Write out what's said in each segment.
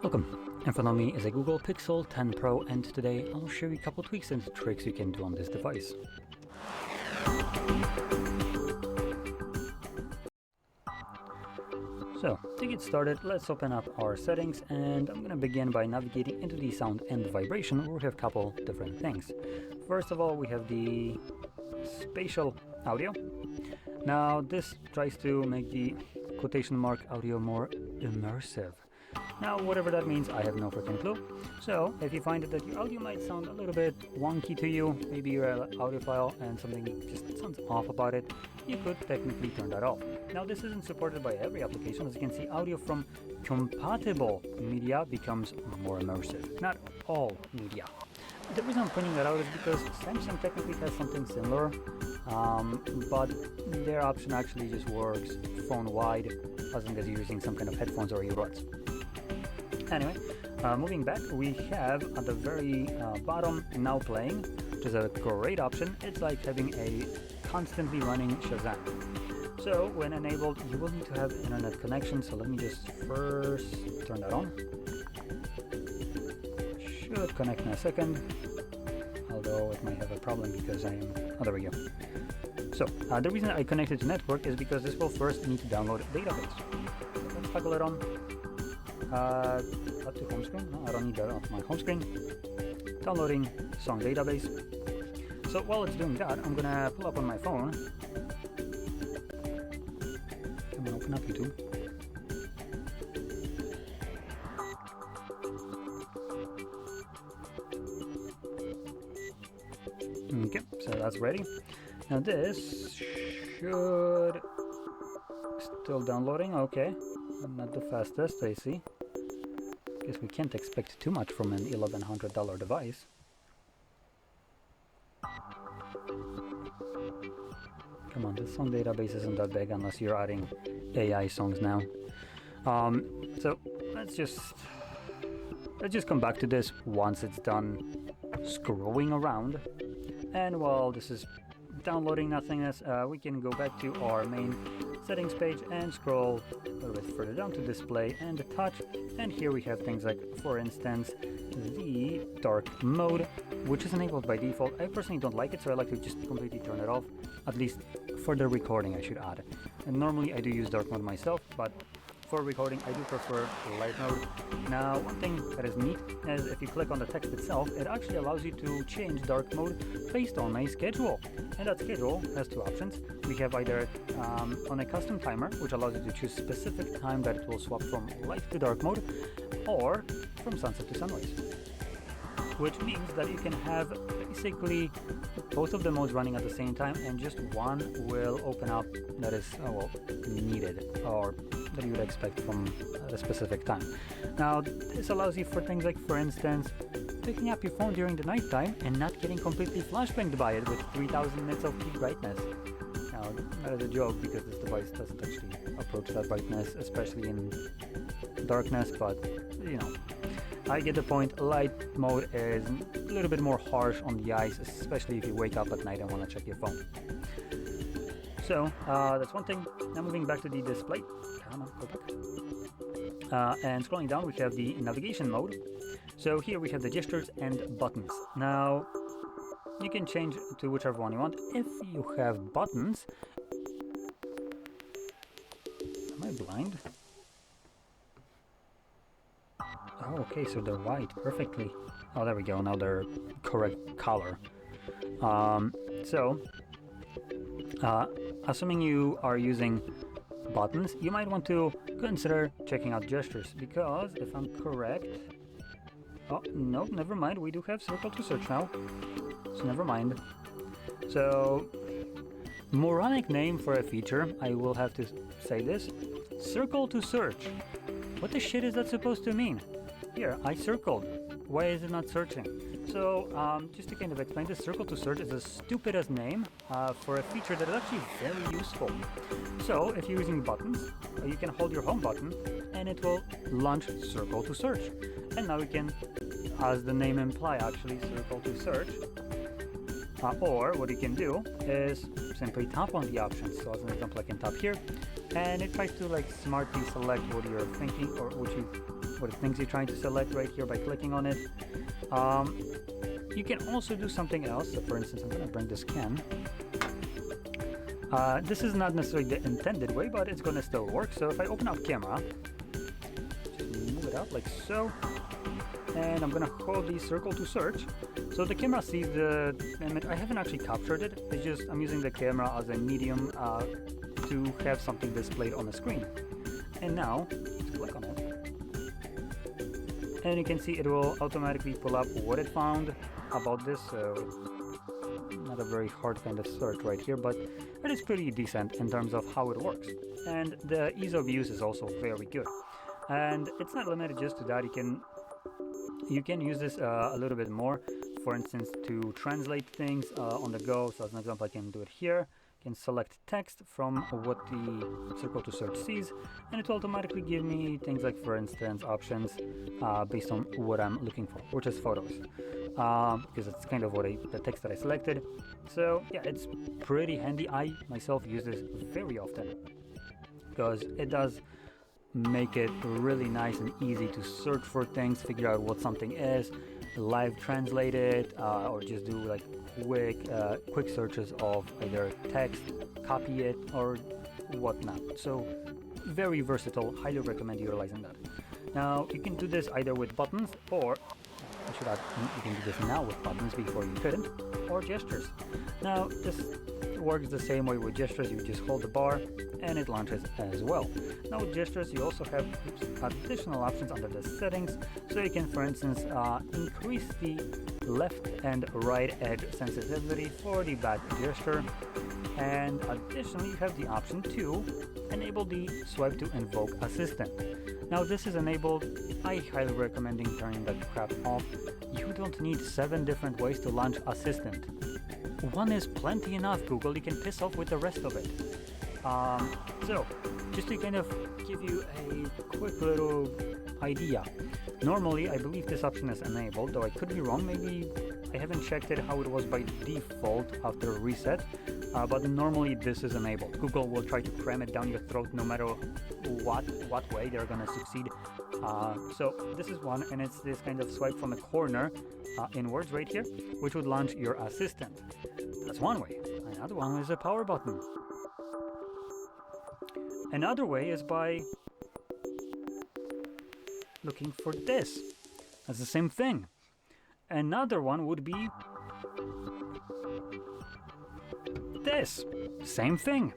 Welcome. In front of me is a Google Pixel 10 Pro, and today I'll show you a couple tweaks and tricks you can do on this device. So, to get started, let's open up our settings, and I'm going to begin by navigating into the sound and the vibration, where we have a couple different things. First of all, we have the spatial audio. Now, this tries to make the quotation mark audio more immersive. Now, whatever that means, I have no freaking clue. So, if you find that your audio might sound a little bit wonky to you, maybe you're an audiophile and something just sounds off about it, you could technically turn that off. Now, this isn't supported by every application. As you can see, audio from compatible media becomes more immersive. Not all media. The reason I'm pointing that out is because Samsung technically has something similar, but their option actually just works phone-wide as long as you're using some kind of headphones or earbuds. Anyway, moving back, we have at the very bottom Now Playing, which is a great option. It's like having a constantly running Shazam. So when enabled, you will need to have internet connection. So let me just first turn that on. Should connect in a second, although it might have a problem because I am... Oh, there we go. So the reason I connected to network is because this will first need to download a database. So let's toggle it on. Up to home screen. No, I don't need that off my home screen. Downloading song database. So while it's doing that, I'm gonna pull up on my phone. Come on, open up YouTube. Okay, so that's ready. Now this should still downloading. Okay, not the fastest, I see. Guess we can't expect too much from an $1,100 device. Come on, the song database isn't that big unless you're adding AI songs now. So let's just come back to this once it's done scrolling around. And while this is downloading nothingness, we can go back to our main settings page and scroll a little bit further down to display and touch, and here we have things like, for instance, the dark mode, which is enabled by default. I personally don't like it, so I like to just completely turn it off, at least for the recording I should add. And normally I do use dark mode myself, but for recording I do prefer light mode. Now, one thing that is neat is if you click on the text itself, it actually allows you to change dark mode based on a schedule. And that schedule has two options. We have either on a custom timer, which allows you to choose specific time that it will swap from light to dark mode, or from sunset to sunrise. Which means that you can have basically both of the modes running at the same time, and just one will open up that is needed, or that you would expect from a specific time. Now, this allows you for things like, for instance, picking up your phone during the nighttime and not getting completely flashbanged by it with 3000 nits of peak brightness. Now, that is a joke because this device doesn't actually approach that brightness, especially in darkness, but you know, I get the point. Light mode is a little bit more harsh on the eyes, especially if you wake up at night and want to check your phone. So that's one thing. Now moving back to the display. Come on, go back. And scrolling down, we have the navigation mode. So here we have the gestures and buttons. Now you can change to whichever one you want. If you have buttons... Am I blind? Oh, okay, so they're white perfectly. Oh, there we go. Now they're correct color. Assuming you are using buttons, you might want to consider checking out gestures, because if I'm correct... Oh, no, never mind. We do have circle to search now. So never mind. So, moronic name for a feature, I will have to say this. Circle to search. What the shit is that supposed to mean? Here, I circled. Why is it not searching? So, just to kind of explain this, circle to search is the stupidest name for a feature that is actually very useful. So, if you're using buttons, you can hold your home button and it will launch circle to search. And now we can, as the name implies, actually circle to search. Or what you can do is simply tap on the options. So as an example, I can tap here, and it tries to like smartly select what you're thinking or what you what things you're trying to select right here by clicking on it. You can also do something else. So for instance, I'm going to bring this can. This is not necessarily the intended way, but it's going to still work. So if I open up camera, just move it out like so, and I'm going to hold the circle to search. So the camera sees the image. I haven't actually captured it. It's just I'm using the camera as a medium to have something displayed on the screen. And now, let's click on it. And you can see it will automatically pull up what it found about this. So not a very hard kind of search right here, but it is pretty decent in terms of how it works. And the ease of use is also very good. And it's not limited just to that. You can use this a little bit more. For instance, to translate things on the go. So as an example, I can do it here. I can select text from what the circle to search sees, and it will automatically give me things like, for instance, options based on what I'm looking for, which is photos, because it's kind of the text that I selected. So yeah, it's pretty handy. I myself use this very often because it does make it really nice and easy to search for things, figure out what something is, live translate it, or just do like quick searches of either text, copy it, or whatnot. So very versatile. Highly recommend utilizing that. Now you can do this either with buttons, or I should add, you can do this now with buttons before you couldn't, or gestures. Now this works the same way with gestures. You just hold the bar and it launches as well. Now with gestures you also have additional options under the settings, so you can, for instance, increase the left and right edge sensitivity for the back gesture, and additionally you have the option to enable the swipe to invoke assistant. Now this is enabled. I highly recommend turning that crap off. You don't need 7 different ways to launch assistant. One is plenty enough, Google. You can piss off with the rest of it. So just to kind of give you a quick little idea, normally I believe this option is enabled, though I could be wrong. Maybe I haven't checked it how it was by default after reset, but normally this is enabled. Google will try to cram it down your throat no matter what way they're gonna succeed. So this is one, and it's this kind of swipe from a corner inwards right here, which would launch your assistant. That's one way. Another one is a power button. Another way is by looking for this. That's the same thing. Another one would be this. Same thing.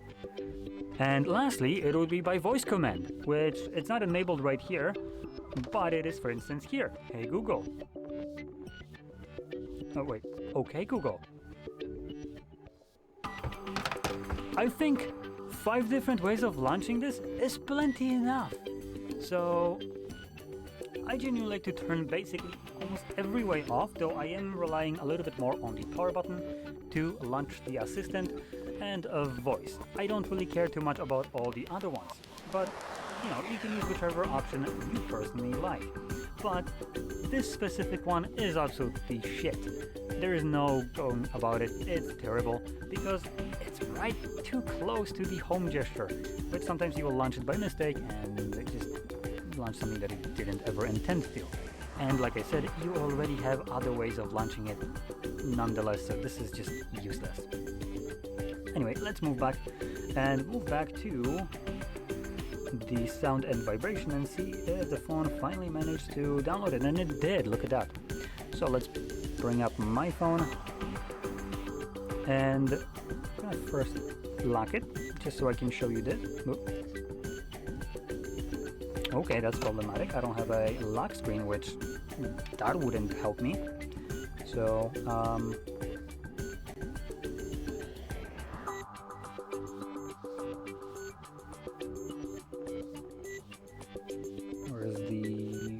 And lastly, it would be by voice command, which it's not enabled right here, but it is, for instance, here. Hey Google. Oh wait, okay Google. I think 5 different ways of launching this is plenty enough. So I genuinely like to turn basically almost every way off, though I am relying a little bit more on the power button to launch the assistant and a voice. I don't really care too much about all the other ones, but you can use whichever option you personally like. But this specific one is absolutely shit. There is no going about it. It's terrible because it's right too close to the home gesture, which sometimes you will launch it by mistake and it just launch something that it didn't ever intend to. And like I said, you already have other ways of launching it nonetheless, so this is just useless. Anyway, let's move back to the sound and vibration and see if the phone finally managed to download it, and it did. Look at that. So let's bring up my phone, and I'm gonna first lock it just so I can show you this. Oop. Okay, that's problematic. I don't have a lock screen, which that wouldn't help me. So where's the...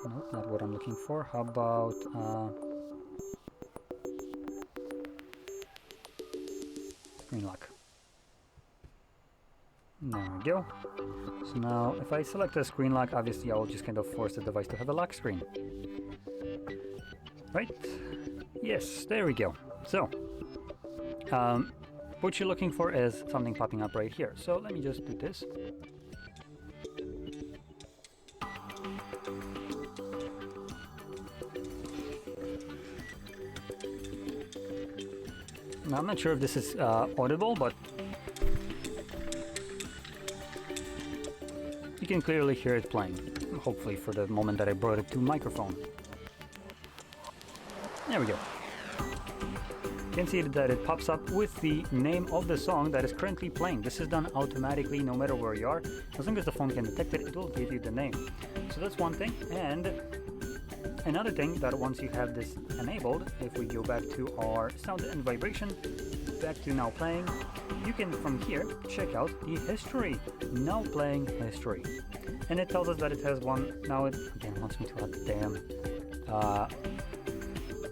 Nope, not what I'm looking for. How about screen lock? There we go. So now if I select a screen lock, obviously I will just kind of force the device to have a lock screen. Right? Yes, there we go. So what you're looking for is something popping up right here. So let me just do this. Now, I'm not sure if this is audible, but you can clearly hear it playing, hopefully for the moment that I brought it to microphone. There we go. You can see that it pops up with the name of the song that is currently playing. This is done automatically no matter where you are. As long as the phone can detect it, it will give you the name. So that's one thing. And another thing, that once you have this enabled, if we go back to our sound and vibration, back to now playing, you can from here check out the history, now playing history. And it tells us that it has one, now it again wants me to add the damn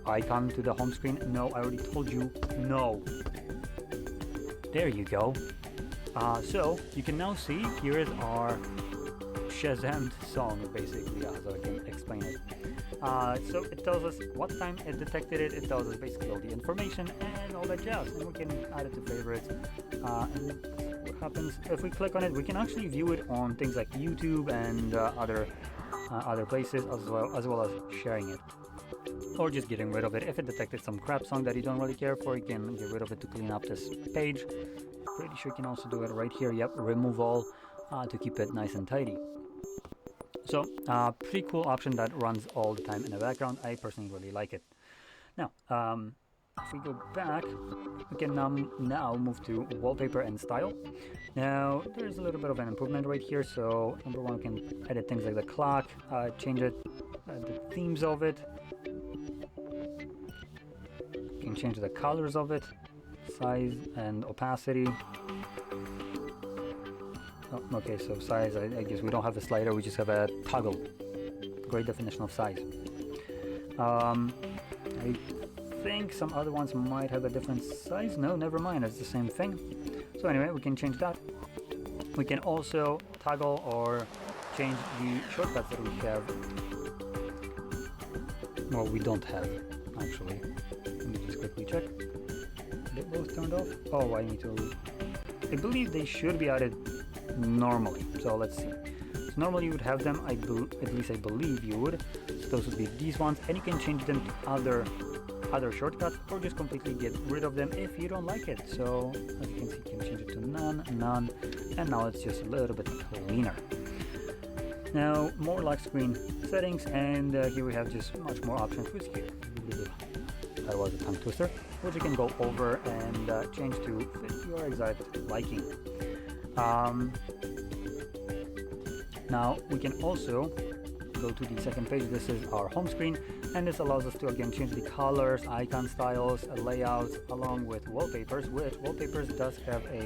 icon to the home screen. No, I already told you no. There you go. So you can now see here is our Shazammed song, basically, as I can explain it. So it tells us what time it detected it. It tells us basically all the information and all that jazz, and we can add it to favorites. And what happens if we click on it? We can actually view it on things like YouTube and other places, as well as sharing it, or just getting rid of it. If it detected some crap song that you don't really care for, you can get rid of it to clean up this page. Pretty sure you can also do it right here. Yep, remove all to keep it nice and tidy. So pretty cool option that runs all the time in the background. I personally really like it. Now if we go back, we can now move to wallpaper and style. Now there's a little bit of an improvement right here. So number one, we can edit things like the clock, change it, the themes of it. You can change the colors of it, size and opacity. Oh, okay, so size, I guess we don't have a slider, we just have a toggle. Great definition of size. I think some other ones might have a different size. No, never mind, it's the same thing. So anyway, we can change that. We can also toggle or change the shortcuts that we have. Well, we don't have, actually. Let me just quickly check. Are they both turned off? Oh, I need to... I believe they should be added normally. So let's see. So normally you would have them, at least I believe you would. So those would be these ones, and you can change them to other shortcuts, or just completely get rid of them if you don't like it. So as you can see, you can change it to none, none, and now it's just a little bit cleaner. Now more lock screen settings, and here we have just much more options, which that was a tongue twister, which you can go over and change to fit your exact liking. Now we can also go to the second page. This is our home screen, and this allows us to again change the colors, icon styles, layouts, along with wallpapers, which wallpapers does have a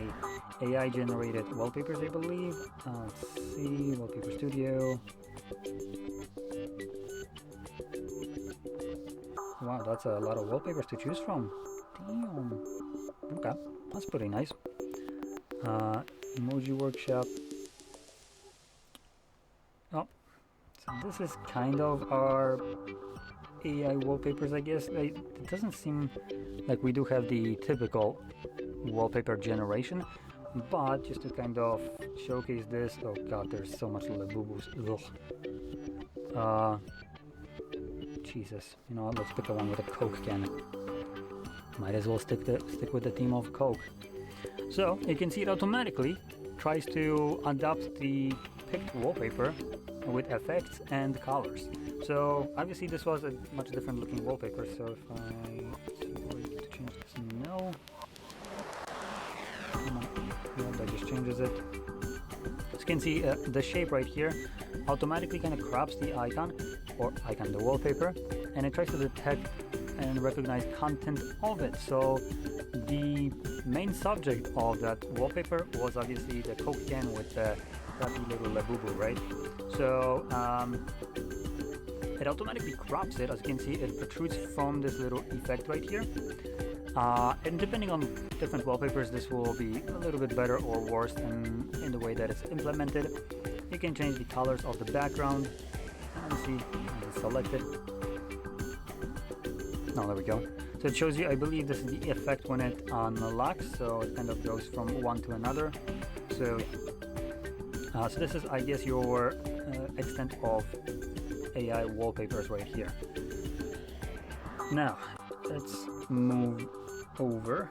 AI generated wallpapers, I believe. Let's see, Wallpaper Studio. Wow, that's a lot of wallpapers to choose from. Damn. Okay, that's pretty nice. Emoji Workshop. Oh, so this is kind of our AI wallpapers, I guess. It doesn't seem like we do have the typical wallpaper generation, but just to kind of showcase this. Oh god, there's so much little boo-boos. Jesus, you know, let's pick a one with a Coke can. Might as well stick with the theme of Coke. So you can see it automatically tries to adapt the picked wallpaper with effects and colors. So obviously this was a much different looking wallpaper. So if I see the way to change this, no. Come on. No, that just changes it. As you can see, the shape right here automatically kind of crops the icon, the wallpaper, and it tries to detect and recognize content of it. So the main subject of that wallpaper was obviously the Coke can with the crappy little labubu, right? So it automatically crops it. As you can see, it protrudes from this little effect right here. And depending on different wallpapers, this will be a little bit better or worse in the way that it's implemented. You can change the colors of the background. Let's see, select it. Oh, there we go. So it shows you, I believe this is the effect when it unlocks, so it kind of goes from one to another. So yeah. So this is, I guess, your extent of AI wallpapers right here. Now, let's move over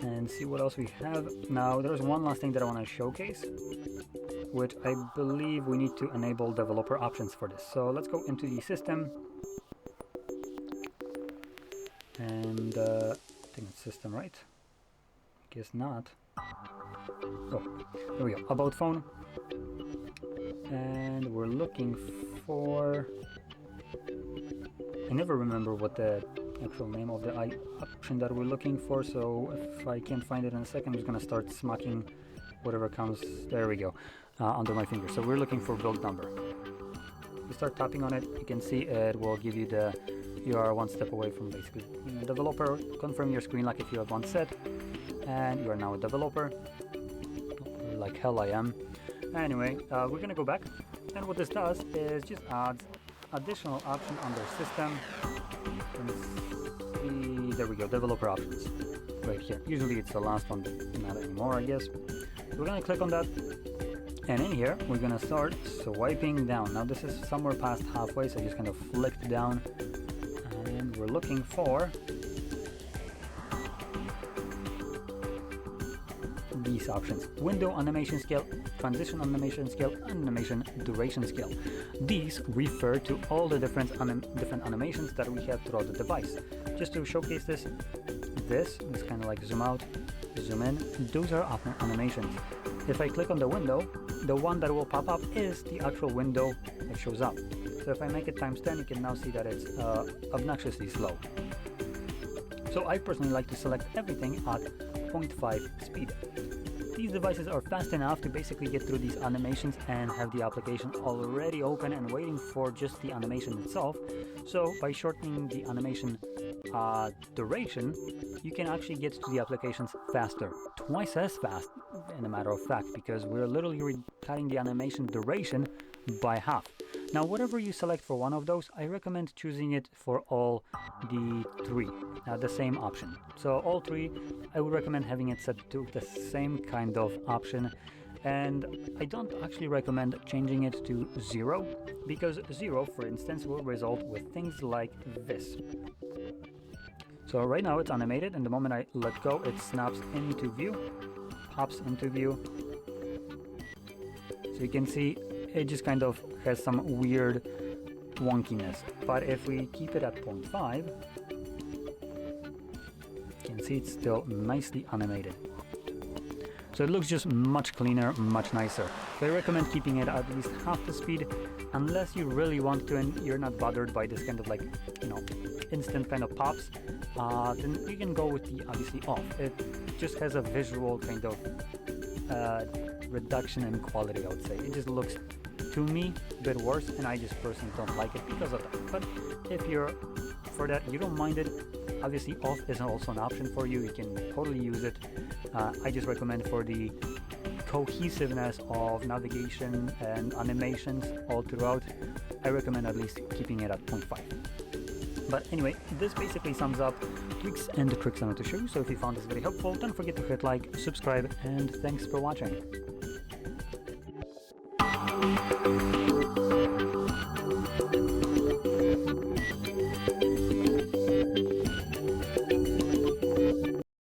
and see what else we have. Now there's one last thing that I want to showcase, which I believe we need to enable developer options for this. So let's go into the system, and I think it's system, right? Guess not. Oh, there we go, about phone, and we're looking for, I never remember what the actual name of the option that we're looking for, so if I can't find it in a second, I'm just gonna start smacking whatever comes. There we go, under my finger. So we're looking for build number. You start tapping on it, you can see it will give you the, you are one step away from basically being a developer. Confirm your screen like if you have one set, and you are now a developer, like hell I am. Anyway, we're gonna go back, and what this does is just adds additional option under system. There we go, developer options right here. Usually it's the last one, but not anymore, I guess. So we're gonna click on that, and in here we're gonna start swiping down. Now this is somewhere past halfway, so just kind of flicked down, and we're looking for these options: window animation scale, transition animation scale, animation duration scale. These refer to all the different animations that we have throughout the device. Just to showcase this is kind of like zoom out, zoom in. Those are animations. If I click on the window, the one that will pop up is the actual window that shows up. So if I make it times 10, you can now see that it's obnoxiously slow. So I personally like to select everything at 0.5 speed. These devices are fast enough to basically get through these animations and have the application already open and waiting for just the animation itself. So by shortening the animation duration, you can actually get to the applications faster, twice as fast in a matter of fact, because we're literally cutting the animation duration by half. Now whatever you select for one of those, I recommend choosing it for all the three, the same option. So all three, I would recommend having it set to the same kind of option, and I don't actually recommend changing it to 0, because 0, for instance, will result with things like this. So right now it's animated, and the moment I let go, it snaps into view, pops into view. So you can see it just kind of has some weird wonkiness. But if we keep it at 0.5, you can see it's still nicely animated. So it looks just much cleaner, much nicer. So I recommend keeping it at least half the speed, unless you really want to and you're not bothered by this kind of like, instant kind of pops, then you can go with the obviously off. It just has a visual kind of reduction in quality, I would say. It just looks, to me, a bit worse, and I just personally don't like it because of that. But if you're for that, you don't mind it, obviously off is also an option for you. You can totally use it. I just recommend for the cohesiveness of navigation and animations all throughout, I recommend at least keeping it at 0.5. But anyway, this basically sums up tweaks and tricks I want to show you. So if you found this very helpful, don't forget to hit like, subscribe, and thanks for watching.